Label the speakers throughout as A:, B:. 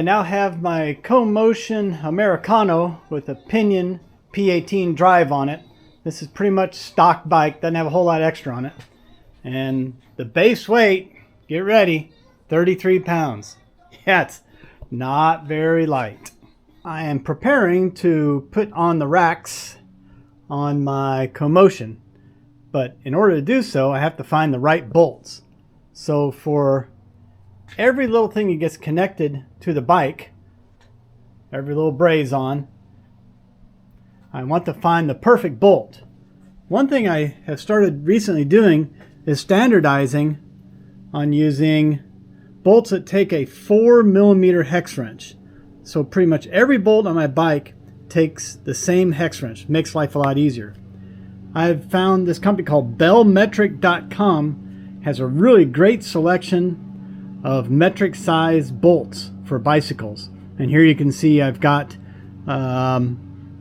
A: I now have my Co-Motion Americano with a pinion P18 drive on it. This is pretty much stock bike, doesn't have a whole lot extra on it. And the base weight, get ready, 33 pounds. Yeah, it's not very light. I am preparing to put on the racks on my Co-Motion, but in order to do so, I have to find the right bolts. So for every little thing that gets connected to the bike, every little braze on, I want to find the perfect bolt. One thing I have started recently doing is standardizing on using bolts that take a 4mm hex wrench. So pretty much every bolt on my bike takes the same hex wrench. Makes life a lot easier. I've found this company called bellmetric.com has a really great selection of metric size bolts for bicycles. And here you can see I've got,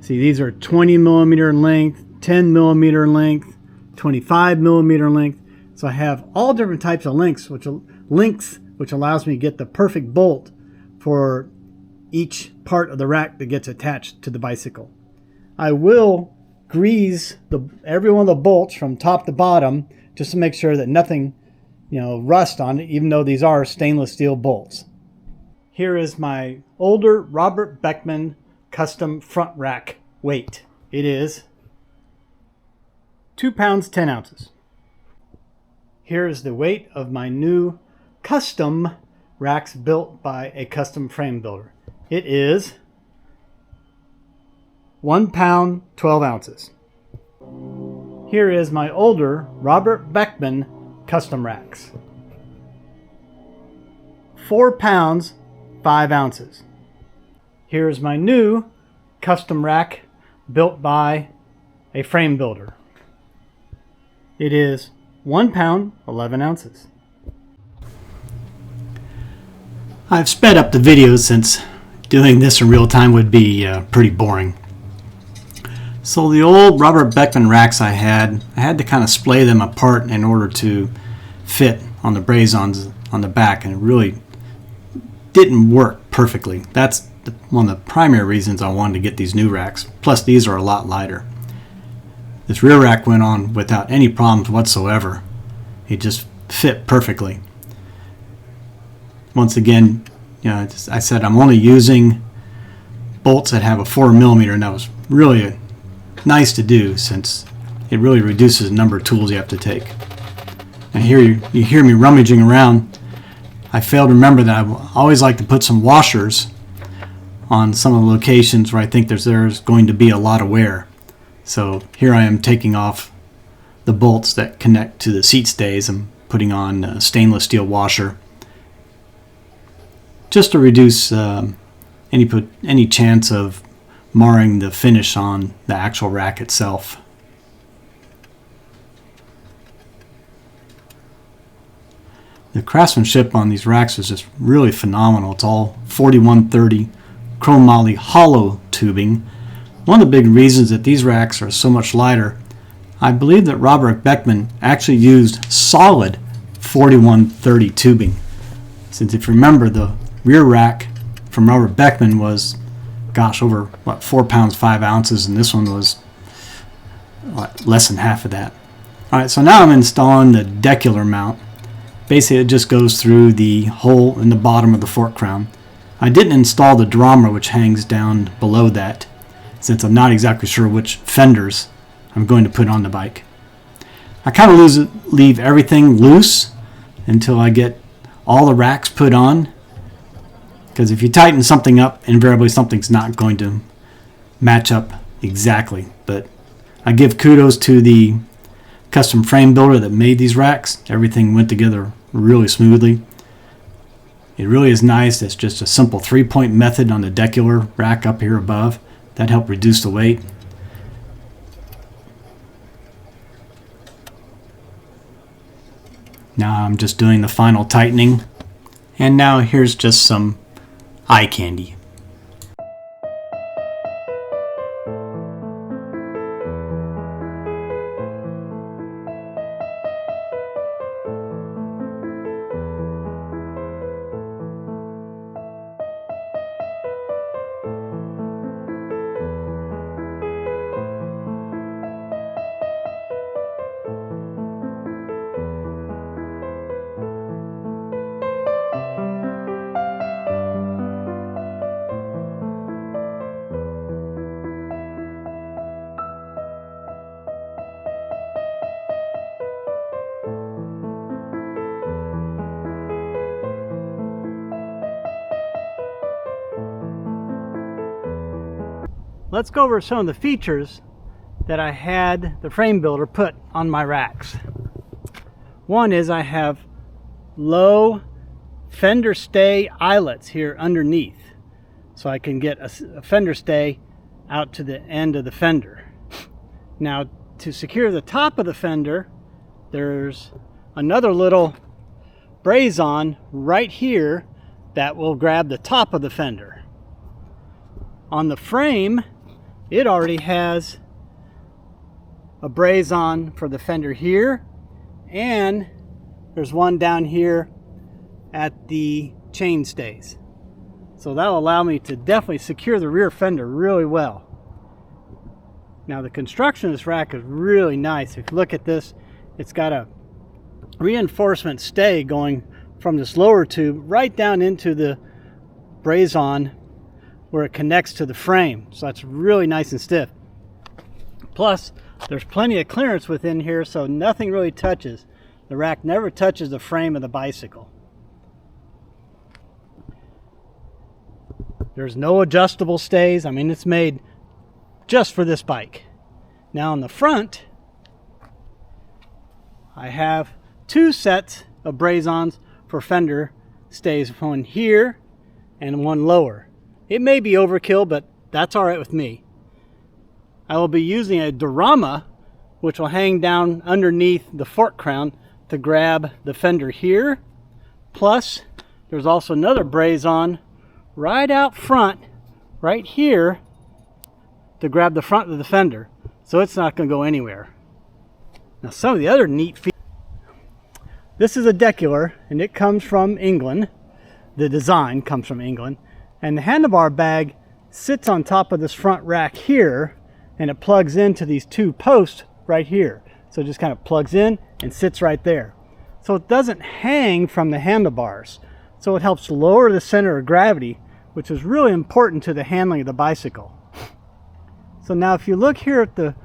A: these are 20mm in length, 10mm in length, 25mm in length. So I have all different types of lengths, which allows me to get the perfect bolt for each part of the rack that gets attached to the bicycle. I will grease every one of the bolts from top to bottom just to make sure that nothing, rust on it, even though these are stainless steel bolts. Here is my older Robert Beckman custom front rack weight. It is 2 pounds 10 ounces. Here is the weight of my new custom racks built by a custom frame builder. It is 1 pound 12 ounces. Here is my older Robert Beckman custom racks. 4 pounds 5 ounces. Here is my new custom rack built by a frame builder. It is 1 pound 11 ounces. I've sped up the video since doing this in real time would be pretty boring. So the old Robert Beckman racks I had to kind of splay them apart in order to fit on the braze-ons on the back, and it really didn't work perfectly. That's one of the primary reasons I wanted to get these new racks. Plus these are a lot lighter. This rear rack went on without any problems whatsoever. It just fit perfectly. Once again, I said I'm only using bolts that have a 4mm, and that was really nice to do since it really reduces the number of tools you have to take. And here you hear me rummaging around. I failed to remember that I always like to put some washers on some of the locations where I think there's going to be a lot of wear. So here I am taking off the bolts that connect to the seat stays and putting on a stainless steel washer just to reduce any chance of marring the finish on the actual rack itself. The craftsmanship on these racks is just really phenomenal. It's all 4130 chromoly hollow tubing. One of the big reasons that these racks are so much lighter, I believe that Robert Beckman actually used solid 4130 tubing. Since if you remember, the rear rack from Robert Beckman was, over 4 pounds 5 ounces, and this one was less than half of that. Alright, so now I'm installing the decular mount. Basically it just goes through the hole in the bottom of the fork crown. I didn't install the drummer, which hangs down below that, since I'm not exactly sure which fenders I'm going to put on the bike. I kind of leave everything loose until I get all the racks put on, because if you tighten something up, invariably something's not going to match up exactly. But I give kudos to the custom frame builder that made these racks. Everything went together really smoothly. It really is nice. It's just a simple 3-point method on the decular rack up here above. That helped reduce the weight. Now I'm just doing the final tightening. And now here's just some eye candy.
B: let's go over some of the features that I had the frame builder put on my racks. One is I have low fender stay eyelets here underneath, so I can get a fender stay out to the end of the fender. Now, to secure the top of the fender, there's another little braze-on right here that will grab the top of the fender. On the frame, it already has a braze-on for the fender here, and there's one down here at the chain stays. So that'll allow me to definitely secure the rear fender really well. Now, the construction of this rack is really nice. If you look at this, it's got a reinforcement stay going from this lower tube right down into the braze-on where it connects to the frame. So that's really nice and stiff. Plus, there's plenty of clearance within here, so nothing really touches. The rack never touches the frame of the bicycle. There's no adjustable stays. I mean, it's made just for this bike. Now on the front, I have two sets of braze-ons for fender stays, one here and one lower. It may be overkill, but that's all right with me. I will be using a Dorama, which will hang down underneath the fork crown to grab the fender here. Plus, there's also another braze-on right out front, right here, to grab the front of the fender, so it's not going to go anywhere. Now, some of the other neat features. This is a decular, and it comes from England. The design comes from England, and the handlebar bag sits on top of this front rack here, and it plugs into these two posts right here. So it just kind of plugs in and sits right there. So it doesn't hang from the handlebars. So it helps lower the center of gravity, which is really important to the handling of the bicycle. So now if you look here at the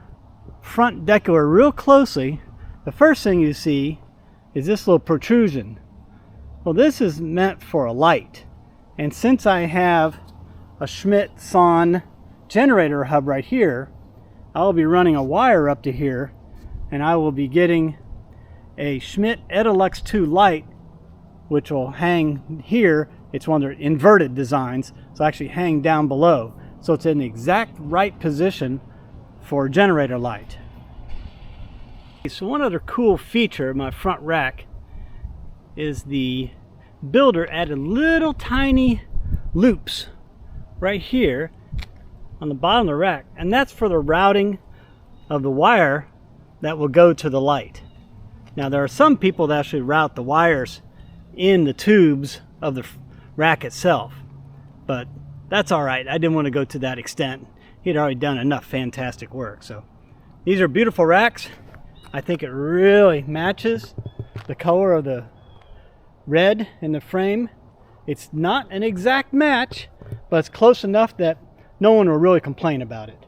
B: front decular real closely, the first thing you see is this little protrusion. Well, this is meant for a light. And since I have a Schmidt-Son generator hub right here, I'll be running a wire up to here, and I will be getting a Schmidt Edilux 2 light, which will hang here. It's one of their inverted designs, so actually hang down below. So it's in the exact right position for generator light. So one other cool feature of my front rack is the builder added little tiny loops right here on the bottom of the rack, and that's for the routing of the wire that will go to the light. Now, there are some people that actually route the wires in the tubes of the rack itself, but that's all right. I didn't want to go to that extent. He'd already done enough fantastic work. So these are beautiful racks. I think it really matches the color of the red in the frame. It's not an exact match, but it's close enough that no one will really complain about it.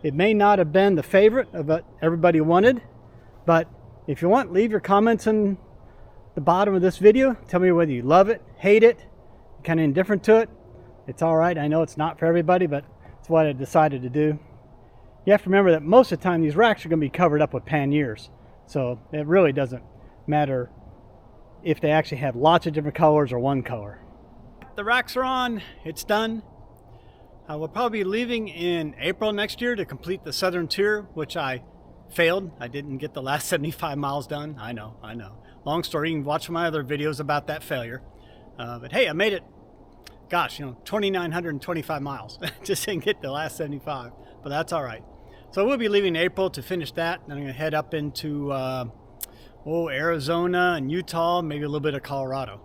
B: It may not have been the favorite of what everybody wanted, but if you want, leave your comments in the bottom of this video. Tell me whether you love it, hate it, kind of indifferent to it. It's all right. I know it's not for everybody, but it's what I decided to do. You have to remember that most of the time these racks are going to be covered up with panniers, so it really doesn't matter if they actually have lots of different colors or one color. The racks are on. It's done. I will probably be leaving in April next year to complete the southern tour, which I failed. I didn't get the last 75 miles done. I know. Long story. You can watch my other videos about that failure. But hey, I made it. Gosh, 2,925 miles. Just didn't get the last 75, but that's all right. So we'll be leaving in April to finish that. Then I'm going to head up into Arizona and Utah, maybe a little bit of Colorado.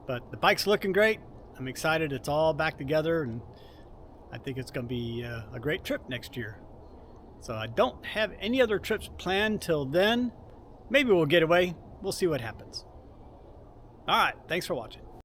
B: But the bike's looking great. I'm excited. It's all back together, and I think it's going to be a great trip next year. So I don't have any other trips planned till then. Maybe we'll get away. We'll see what happens. All right. Thanks for watching.